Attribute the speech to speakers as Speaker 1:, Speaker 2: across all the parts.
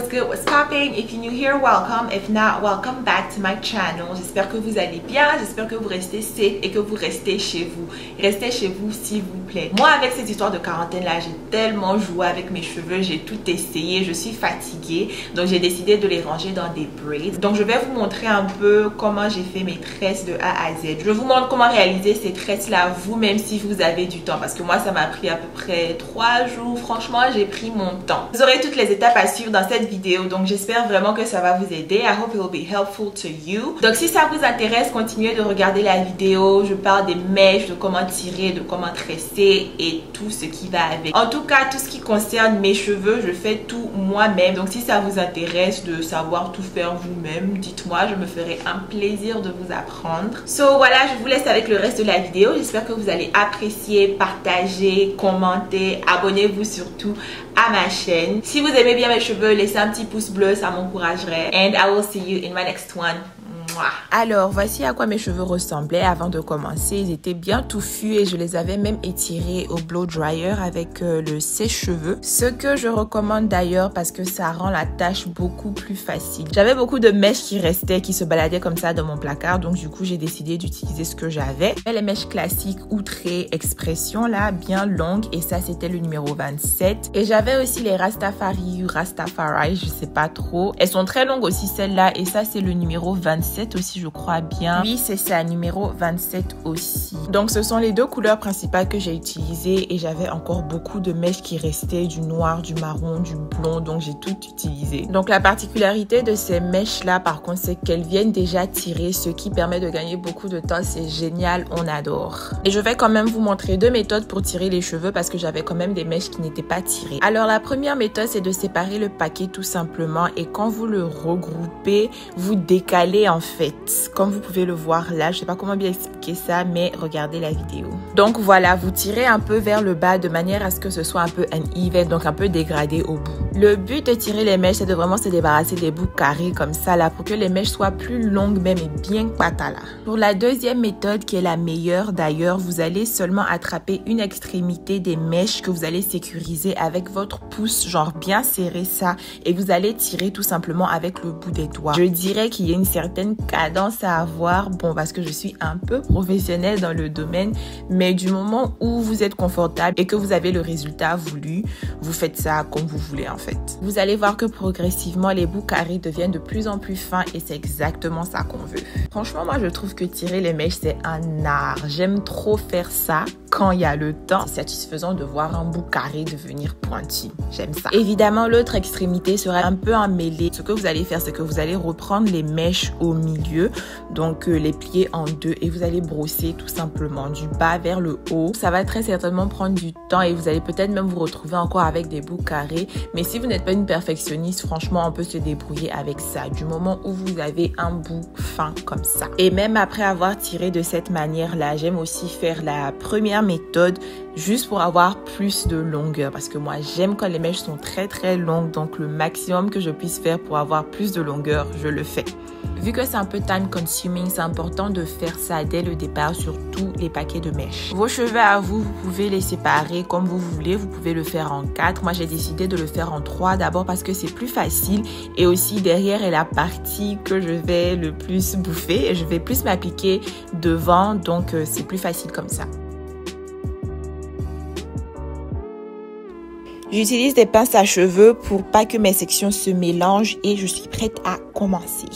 Speaker 1: what's good, what's popping? If you're new here, welcome. If not, welcome back to my channel. J'espère que vous allez bien, j'espère que vous restez safe et que vous restez chez vous. Restez chez vous s'il vous plaît. Moi, avec cette histoire de quarantaine là, j'ai tellement joué avec mes cheveux, j'ai tout essayé, je suis fatiguée. Donc j'ai décidé de les ranger dans des braids. Donc je vais vous montrer un peu comment j'ai fait mes tresses de A à Z. Je vous montre comment réaliser ces tresses là vous-même si vous avez du temps. Parce que moi, ça m'a pris à peu près 3 jours. Franchement, j'ai pris mon temps. Vous aurez toutes les étapes à suivre dans cette vidéo, donc j'espère vraiment que ça va vous aider. I hope it will be helpful to you. Donc si ça vous intéresse, continuez de regarder la vidéo. Je parle des mèches, de comment tirer, de comment tresser et tout ce qui va avec. En tout cas, tout ce qui concerne mes cheveux, je fais tout moi-même. Donc si ça vous intéresse de savoir tout faire vous-même, dites-moi, je me ferai un plaisir de vous apprendre. So voilà, je vous laisse avec le reste de la vidéo. J'espère que vous allez apprécier, partager, commenter, abonnez-vous surtout à ma chaîne. Si vous aimez bien mes cheveux, laissez un petit pouce bleu, ça m'encouragerait. And I will see you in my next one. Alors, voici à quoi mes cheveux ressemblaient avant de commencer. Ils étaient bien touffus et je les avais même étirés au blow dryer avec le sèche-cheveux. Ce que je recommande d'ailleurs parce que ça rend la tâche beaucoup plus facile. J'avais beaucoup de mèches qui restaient, qui se baladaient comme ça dans mon placard. Donc du coup, j'ai décidé d'utiliser ce que j'avais. Les mèches classiques outrées expression là, bien longues. Et ça, c'était le numéro 27. Et j'avais aussi les Rastafari, je sais pas trop. Elles sont très longues aussi celles-là. Et ça, c'est le numéro 27 aussi, je crois bien. Oui, c'est ça, numéro 27 aussi. Donc ce sont les deux couleurs principales que j'ai utilisées et j'avais encore beaucoup de mèches qui restaient, du noir, du marron, du blond, donc j'ai tout utilisé. Donc la particularité de ces mèches là par contre, c'est qu'elles viennent déjà tirer, ce qui permet de gagner beaucoup de temps. C'est génial, on adore. Et je vais quand même vous montrer deux méthodes pour tirer les cheveux parce que j'avais quand même des mèches qui n'étaient pas tirées. Alors la première méthode, c'est de séparer le paquet tout simplement et quand vous le regroupez, vous décalez en fait. Comme vous pouvez le voir là, je sais pas comment bien expliquer ça, mais regardez la vidéo. Donc voilà, vous tirez un peu vers le bas de manière à ce que ce soit un peu uneven, donc un peu dégradé au bout. Le but de tirer les mèches, c'est de vraiment se débarrasser des bouts carrés comme ça là, pour que les mèches soient plus longues même et bien patala. Pour la deuxième méthode, qui est la meilleure d'ailleurs, vous allez seulement attraper une extrémité des mèches que vous allez sécuriser avec votre pouce, genre bien serrer ça, et vous allez tirer tout simplement avec le bout des doigts. Je dirais qu'il y a une certaine cadence à avoir, bon, parce que je suis un peu professionnelle dans le domaine, mais du moment où vous êtes confortable et que vous avez le résultat voulu, vous faites ça comme vous voulez en fait. Vous allez voir que progressivement les bouts carrés deviennent de plus en plus fins et c'est exactement ça qu'on veut. Franchement, moi je trouve que tirer les mèches c'est un art. J'aime trop faire ça quand il y a le temps. C'est satisfaisant de voir un bout carré devenir pointu. J'aime ça. Évidemment, l'autre extrémité sera un peu emmêlée. Ce que vous allez faire, c'est que vous allez reprendre les mèches au milieu, donc les plier en deux et vous allez brosser tout simplement du bas vers le haut. Ça va très certainement prendre du temps et vous allez peut-être même vous retrouver encore avec des bouts carrés. Mais si vous n'êtes pas une perfectionniste, franchement, on peut se débrouiller avec ça du moment où vous avez un bout fin comme ça. Et même après avoir tiré de cette manière-là, j'aime aussi faire la première méthode juste pour avoir plus de longueur parce que moi j'aime quand les mèches sont très longues, donc le maximum que je puisse faire pour avoir plus de longueur, je le fais. Vu que c'est un peu time consuming, c'est important de faire ça dès le départ sur tous les paquets de mèches. Vos cheveux à vous, vous pouvez les séparer comme vous voulez. Vous pouvez le faire en 4. Moi, j'ai décidé de le faire en 3. D'abord parce que c'est plus facile et aussi derrière est la partie que je vais le plus bouffer. Je vais plus m'appliquer devant, donc c'est plus facile comme ça. J'utilise des pinces à cheveux pour pas que mes sections se mélangent et je suis prête à commencer.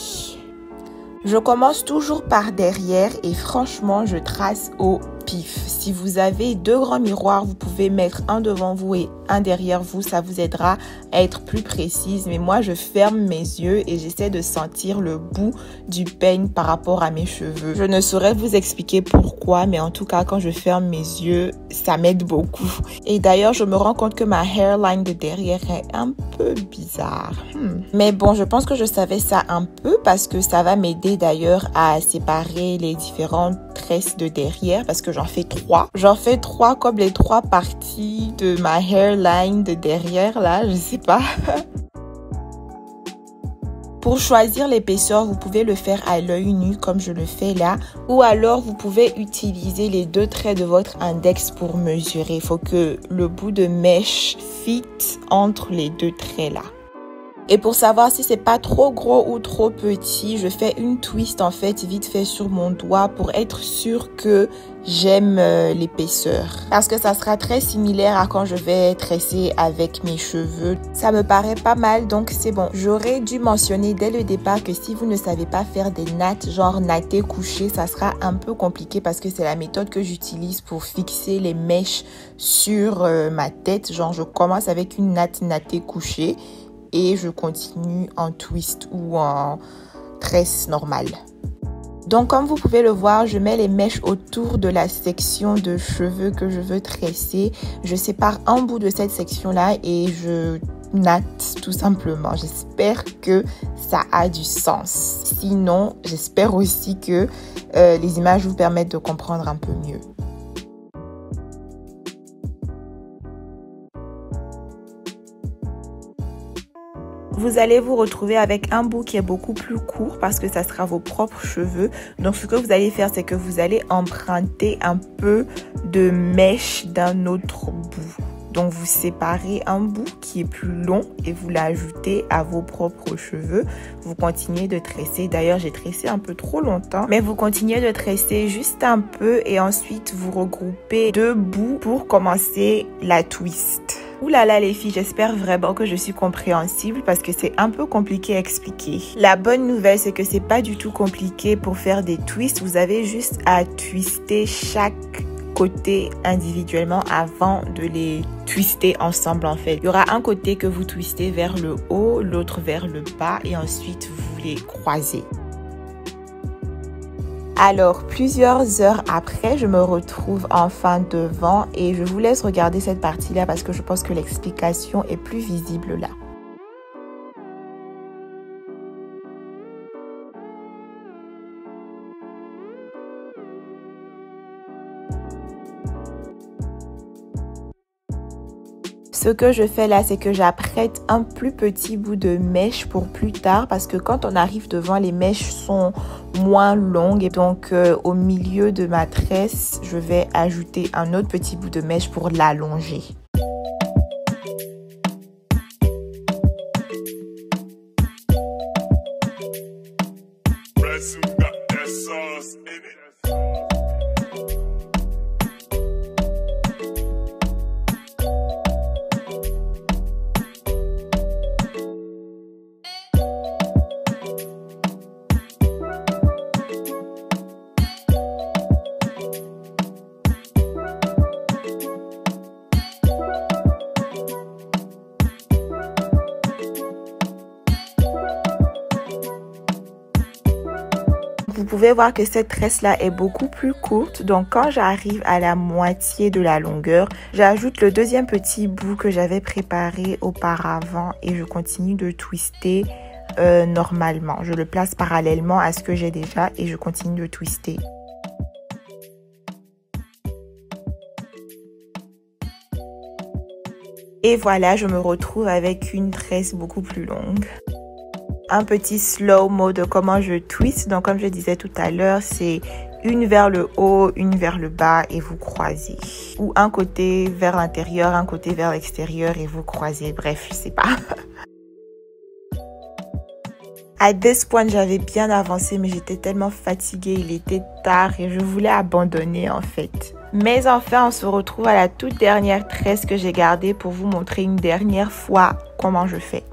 Speaker 1: Je commence toujours par derrière et franchement, je trace au pif. Si vous avez 2 grands miroirs, vous pouvez mettre un devant vous et un derrière vous. Ça vous aidera à être plus précise. Mais moi, je ferme mes yeux et j'essaie de sentir le bout du peigne par rapport à mes cheveux. Je ne saurais vous expliquer pourquoi, mais en tout cas, quand je ferme mes yeux, ça m'aide beaucoup. Et d'ailleurs, je me rends compte que ma hairline de derrière est un peu bizarre. Mais bon, je pense que je savais ça un peu parce que ça va m'aider d'ailleurs à séparer les différentes tresses de derrière parce que j'en fais 3. J'en fais 3 comme les 3 parties de ma hairline de derrière là, je sais pas. Pour choisir l'épaisseur, vous pouvez le faire à l'œil nu comme je le fais là. Ou alors, vous pouvez utiliser les 2 traits de votre index pour mesurer. Il faut que le bout de mèche fit entre les 2 traits là. Et pour savoir si c'est pas trop gros ou trop petit, je fais une twist en fait vite fait sur mon doigt pour être sûre que j'aime l'épaisseur. Parce que ça sera très similaire à quand je vais tresser avec mes cheveux. Ça me paraît pas mal donc c'est bon. J'aurais dû mentionner dès le départ que si vous ne savez pas faire des nattes genre natté couché, ça sera un peu compliqué parce que c'est la méthode que j'utilise pour fixer les mèches sur ma tête. Genre je commence avec une natte natté couché et je continue en twist ou en tresse normale. Donc comme vous pouvez le voir, je mets les mèches autour de la section de cheveux que je veux tresser. Je sépare un bout de cette section-là et je natte tout simplement. J'espère que ça a du sens. Sinon, j'espère aussi que les images vous permettent de comprendre un peu mieux. Vous allez vous retrouver avec un bout qui est beaucoup plus court parce que ça sera vos propres cheveux. Donc ce que vous allez faire, c'est que vous allez emprunter un peu de mèche d'un autre bout. Donc vous séparez un bout qui est plus long et vous l'ajoutez à vos propres cheveux. Vous continuez de tresser. D'ailleurs, j'ai tressé un peu trop longtemps. Mais vous continuez de tresser juste un peu et ensuite vous regroupez deux bouts pour commencer la twist. Ouh là là les filles, j'espère vraiment que je suis compréhensible parce que c'est un peu compliqué à expliquer. La bonne nouvelle, c'est que c'est pas du tout compliqué pour faire des twists. Vous avez juste à twister chaque côté individuellement avant de les twister ensemble en fait. Il y aura un côté que vous twistez vers le haut, l'autre vers le bas et ensuite vous les croisez. Alors, plusieurs heures après, je me retrouve enfin devant et je vous laisse regarder cette partie-là parce que je pense que l'explication est plus visible là. Ce que je fais là, c'est que j'apprête un plus petit bout de mèche pour plus tard parce que quand on arrive devant, les mèches sont moins longues et donc au milieu de ma tresse, je vais ajouter un autre petit bout de mèche pour l'allonger. Vous pouvez voir que cette tresse là est beaucoup plus courte, donc quand j'arrive à la moitié de la longueur, j'ajoute le deuxième petit bout que j'avais préparé auparavant et je continue de twister normalement. Je le place parallèlement à ce que j'ai déjà et je continue de twister. Et voilà, je me retrouve avec une tresse beaucoup plus longue. Un petit slow-mo de comment je twist. Donc comme je disais tout à l'heure, c'est une vers le haut, une vers le bas et vous croisez. Ou un côté vers l'intérieur, un côté vers l'extérieur et vous croisez. Bref, je sais pas. À this point, j'avais bien avancé mais j'étais tellement fatiguée. Il était tard et je voulais abandonner en fait. Mais enfin, on se retrouve à la toute dernière tresse que j'ai gardée pour vous montrer une dernière fois comment je fais.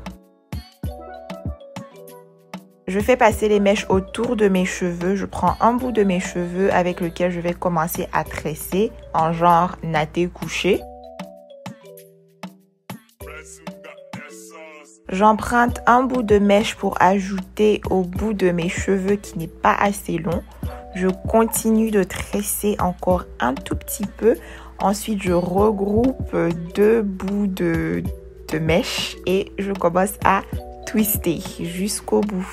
Speaker 1: Je fais passer les mèches autour de mes cheveux. Je prends un bout de mes cheveux avec lequel je vais commencer à tresser en genre natté couché. J'emprunte un bout de mèche pour ajouter au bout de mes cheveux qui n'est pas assez long. Je continue de tresser encore un tout petit peu. Ensuite, je regroupe deux bouts de mèche et je commence à twister jusqu'au bout.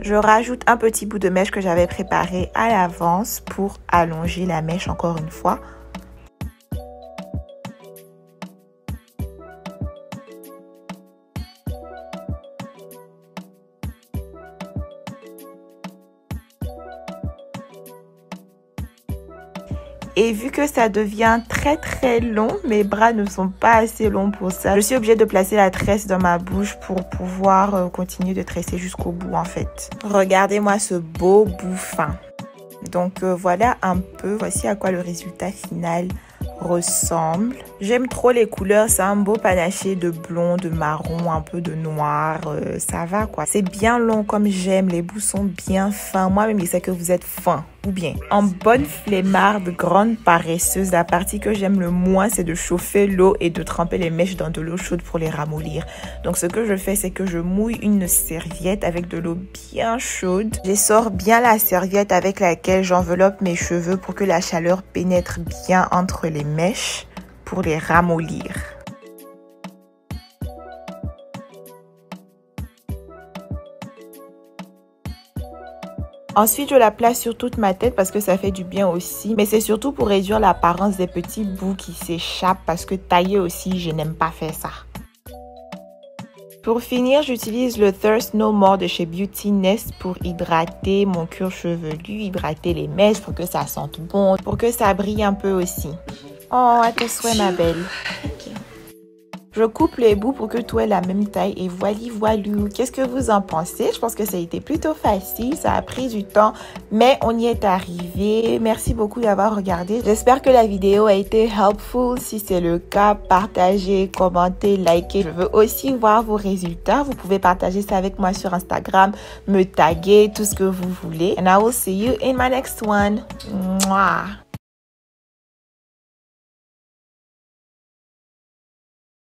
Speaker 1: Je rajoute un petit bout de mèche que j'avais préparé à l'avance pour allonger la mèche encore une fois. Et vu que ça devient très long, mes bras ne sont pas assez longs pour ça. Je suis obligée de placer la tresse dans ma bouche pour pouvoir continuer de tresser jusqu'au bout en fait. Regardez-moi ce beau bout fin. Donc voilà un peu, voici à quoi le résultat final ressemble. J'aime trop les couleurs, c'est un beau panaché de blond, de marron, un peu de noir, ça va quoi. C'est bien long comme j'aime, les bouts sont bien fins. Moi-même je sais que vous êtes fin. Ou bien, en bonne flemmarde, grande paresseuse, la partie que j'aime le moins, c'est de chauffer l'eau et de tremper les mèches dans de l'eau chaude pour les ramollir. Donc, ce que je fais, c'est que je mouille une serviette avec de l'eau bien chaude. J'essore bien la serviette avec laquelle j'enveloppe mes cheveux pour que la chaleur pénètre bien entre les mèches pour les ramollir. Ensuite, je la place sur toute ma tête parce que ça fait du bien aussi. Mais c'est surtout pour réduire l'apparence des petits bouts qui s'échappent parce que tailler aussi, je n'aime pas faire ça. Pour finir, j'utilise le Thirst No More de chez Beauty Nest pour hydrater mon cuir chevelu, hydrater les mèches pour que ça sente bon, pour que ça brille un peu aussi. Oh, à tes souhaits, ma belle. Je coupe les bouts pour que tout ait la même taille et voilou. Qu'est-ce que vous en pensez? Je pense que ça a été plutôt facile, ça a pris du temps, mais on y est arrivé. Merci beaucoup d'avoir regardé. J'espère que la vidéo a été helpful. Si c'est le cas, partagez, commentez, likez. Je veux aussi voir vos résultats. Vous pouvez partager ça avec moi sur Instagram, me taguer, tout ce que vous voulez. And I will see you in my next one. Mwah.